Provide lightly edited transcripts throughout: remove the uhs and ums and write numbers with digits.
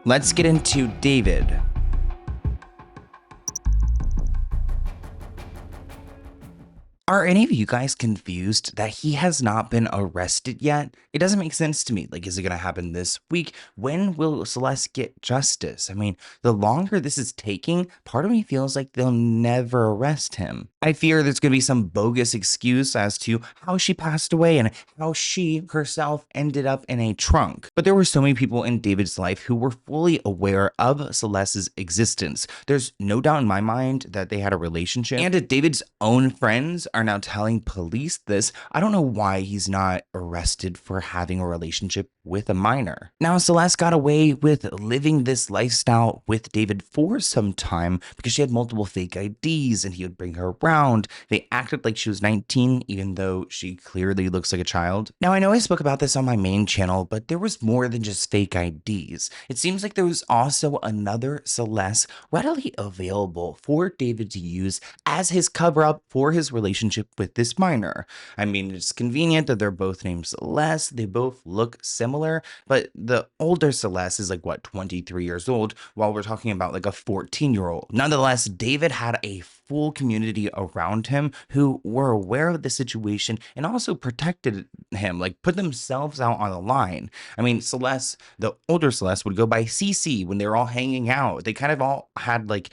Let's get into David. Are any of you guys confused that he has not been arrested yet? It doesn't make sense to me. Like, is it going to happen this week? When will Celeste get justice? I mean, the longer this is taking, part of me feels like they'll never arrest him. I fear there's going to be some bogus excuse as to how she passed away and how she herself ended up in a trunk. But there were so many people in David's life who were fully aware of Celeste's existence. There's no doubt in my mind that they had a relationship. And if David's own friends are now telling police this, I don't know why he's not arrested for having a relationship with a minor. Now, Celeste got away with living this lifestyle with David for some time because she had multiple fake IDs and he would bring her around. They acted like she was 19, even though she clearly looks like a child. Now, I know I spoke about this on my main channel, but there was more than just fake IDs. It seems like there was also another Celeste readily available for David to use as his cover-up for his relationship with this minor. I mean, it's convenient that they're both named Celeste. They both look similar, but the older Celeste is like, what, 23 years old, while we're talking about like a 14-year-old. Nonetheless, David had a full community around him who were aware of the situation and also protected him, like put themselves out on the line. I mean, Celeste, the older Celeste, would go by CC when they were all hanging out. They kind of all had like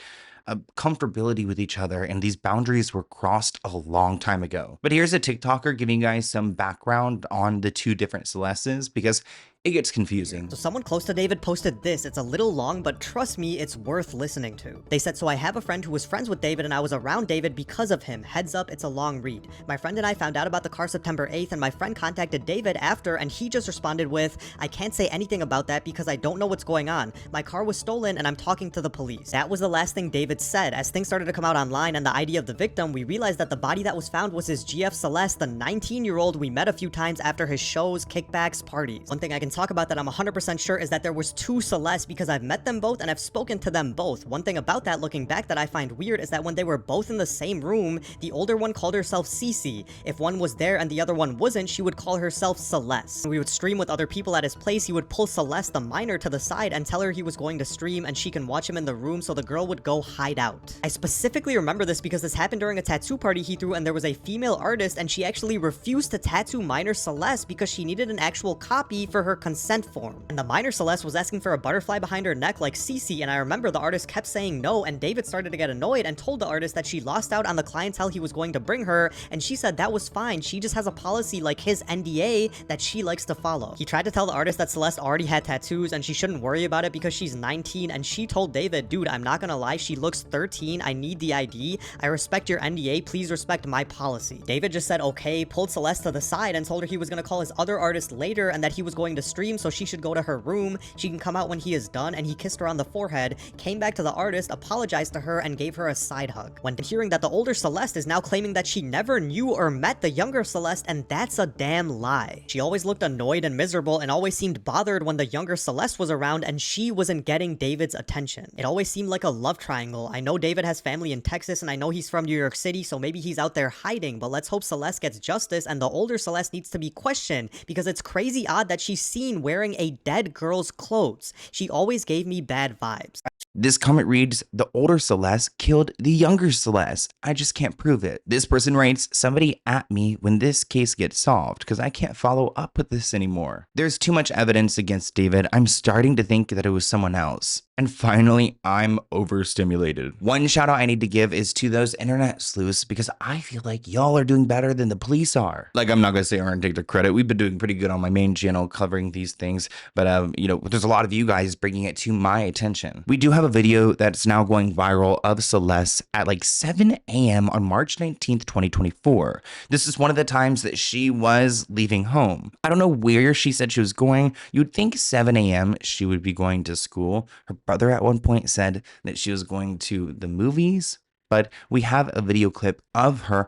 a comfortability with each other, and these boundaries were crossed a long time ago. But here's a TikToker giving you guys some background on the two different Celestes because it gets confusing. So someone close to David posted this. It's a little long, but trust me, it's worth listening to. They said, so I have a friend who was friends with David and I was around David because of him. Heads up, it's a long read. My friend and I found out about the car September 8th and my friend contacted David after and he just responded with, I can't say anything about that because I don't know what's going on. My car was stolen and I'm talking to the police. That was the last thing David said. As things started to come out online and the ID of the victim, we realized that the body that was found was his GF Celeste, the 19-year-old we met a few times after his shows, kickbacks, parties. One thing I can talk about that I'm 100% sure is that there was two Celestes because I've met them both and I've spoken to them both. One thing about that looking back that I find weird is that when they were both in the same room, the older one called herself Cece. If one was there and the other one wasn't, she would call herself Celeste. When we would stream with other people at his place, he would pull Celeste, the minor, to the side and tell her he was going to stream and she can watch him in the room so the girl would go hide out. I specifically remember this because this happened during a tattoo party he threw and there was a female artist and she actually refused to tattoo minor Celeste because she needed an actual copy for her consent form. And the minor Celeste was asking for a butterfly behind her neck like Cece, and I remember the artist kept saying no, and David started to get annoyed and told the artist that she lost out on the clientele he was going to bring her, and she said that was fine, she just has a policy like his NDA that she likes to follow. He tried to tell the artist that Celeste already had tattoos and she shouldn't worry about it because she's 19, and she told David, dude, I'm not gonna lie, she looks 13, I need the ID, I respect your NDA, please respect my policy. David just said okay, pulled Celeste to the side and told her he was gonna call his other artist later and that he was going to stream so she should go to her room, she can come out when he is done, and he kissed her on the forehead, came back to the artist, apologized to her, and gave her a side hug. When hearing that the older Celeste is now claiming that she never knew or met the younger Celeste, and that's a damn lie. She always looked annoyed and miserable and always seemed bothered when the younger Celeste was around and she wasn't getting David's attention. It always seemed like a love triangle. I know David has family in Texas and I know he's from New York City, so maybe he's out there hiding, but let's hope Celeste gets justice and the older Celeste needs to be questioned because it's crazy odd that she's seen wearing a dead girl's clothes. She always gave me bad vibes. This comment reads, the older Celeste killed the younger Celeste. I just can't prove it. This person writes, somebody at me when this case gets solved because I can't follow up with this anymore. There's too much evidence against David. I'm starting to think that it was someone else. And finally, I'm overstimulated. One shout out I need to give is to those internet sleuths because I feel like y'all are doing better than the police are. Like, I'm not gonna say or take the credit. We've been doing pretty good on my main channel covering these things, but you know, there's a lot of you guys bringing it to my attention. We do have a video that's now going viral of Celeste at like 7 a.m. on March 19th, 2024. This is one of the times that she was leaving home. I don't know where she said she was going. You'd think 7 a.m. she would be going to school. Her brother at one point said that she was going to the movies, but we have a video clip of her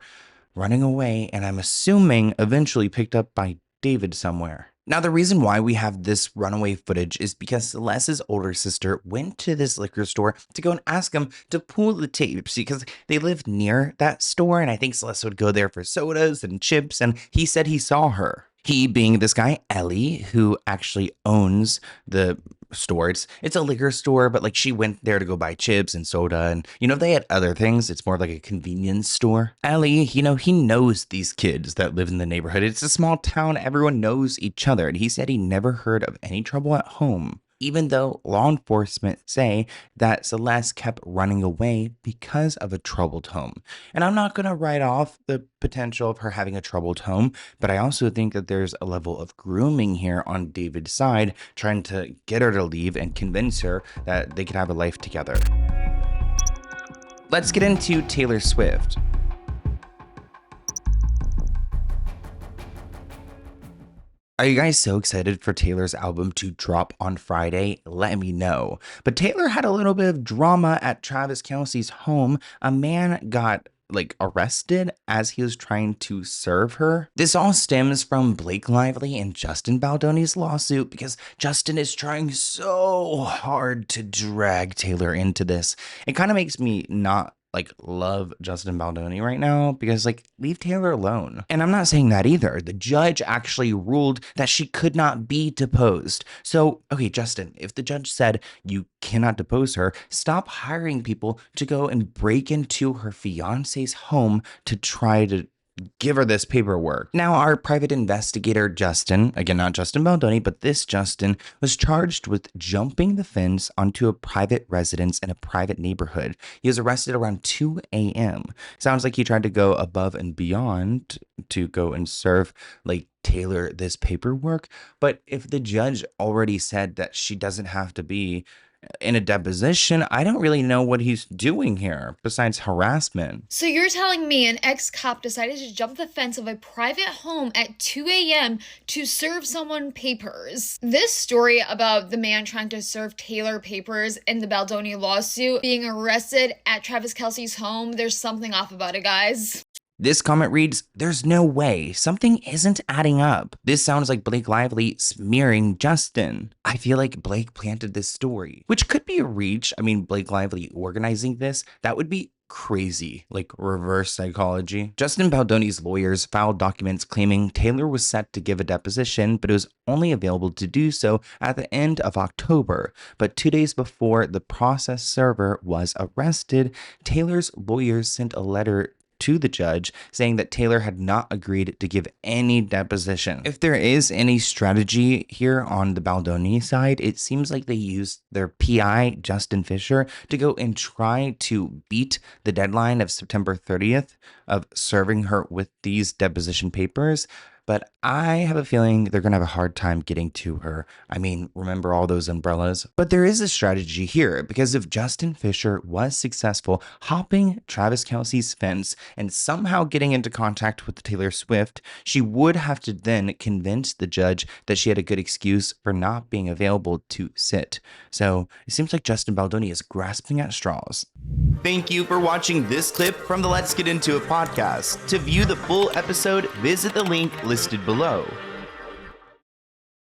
running away and I'm assuming eventually picked up by David somewhere. Now, the reason why we have this runaway footage is because Celeste's older sister went to this liquor store to go and ask him to pull the tapes because they live near that store, and I think Celeste would go there for sodas and chips, and he said he saw her. He being this guy, Ellie, who actually owns the store. It's a liquor store, but like she went there to go buy chips and soda, and if they had other things, it's more like a convenience store. Ellie, he knows these kids that live in the neighborhood. It's a small town, everyone knows each other, and he said he never heard of any trouble at home, even though law enforcement say that Celeste kept running away because of a troubled home. And I'm not going to write off the potential of her having a troubled home, but I also think that there's a level of grooming here on David's side, trying to get her to leave and convince her that they could have a life together. Let's get into Taylor Swift. Are you guys so excited for Taylor's album to drop on Friday? Let me know. But Taylor had a little bit of drama at Travis Kelce's home. A man got arrested as he was trying to serve her. This all stems from Blake Lively and Justin Baldoni's lawsuit because Justin is trying so hard to drag Taylor into this. It kind of makes me not love Justin Baldoni right now because leave Taylor alone. And I'm not saying that either. The judge actually ruled that she could not be deposed. So, okay, Justin, if the judge said you cannot depose her, stop hiring people to go and break into her fiance's home to try to give her this paperwork. Now, our private investigator, Justin, again, not Justin Baldoni, but this Justin, was charged with jumping the fence onto a private residence in a private neighborhood. He was arrested around 2 a.m. Sounds like he tried to go above and beyond to go and serve Taylor this paperwork. But if the judge already said that she doesn't have to be in a deposition, I don't really know what he's doing here besides harassment. So you're telling me an ex-cop decided to jump the fence of a private home at 2 a.m. to serve someone papers? This story about the man trying to serve Taylor papers in the Baldoni lawsuit being arrested at Travis Kelce's home, there's something off about it, guys. This comment reads, "There's no way. Something isn't adding up. This sounds like Blake Lively smearing Justin." I feel like Blake planted this story, which could be a reach. I mean, Blake Lively organizing this, that would be crazy, reverse psychology. Justin Baldoni's lawyers filed documents claiming Taylor was set to give a deposition, but it was only available to do so at the end of October. But 2 days before the process server was arrested, Taylor's lawyers sent a letter to the judge saying that Taylor had not agreed to give any deposition. If there is any strategy here on the Baldoni side, it seems like they used their PI, Justin Fisher, to go and try to beat the deadline of September 30th of serving her with these deposition papers. But I have a feeling they're going to have a hard time getting to her. I mean, remember all those umbrellas? But there is a strategy here, because if Justin Fisher was successful hopping Travis Kelce's fence and somehow getting into contact with Taylor Swift, she would have to then convince the judge that she had a good excuse for not being available to sit. So it seems like Justin Baldoni is grasping at straws. Thank you for watching this clip from the Let's Get Into It podcast. To view the full episode, visit the link listed below.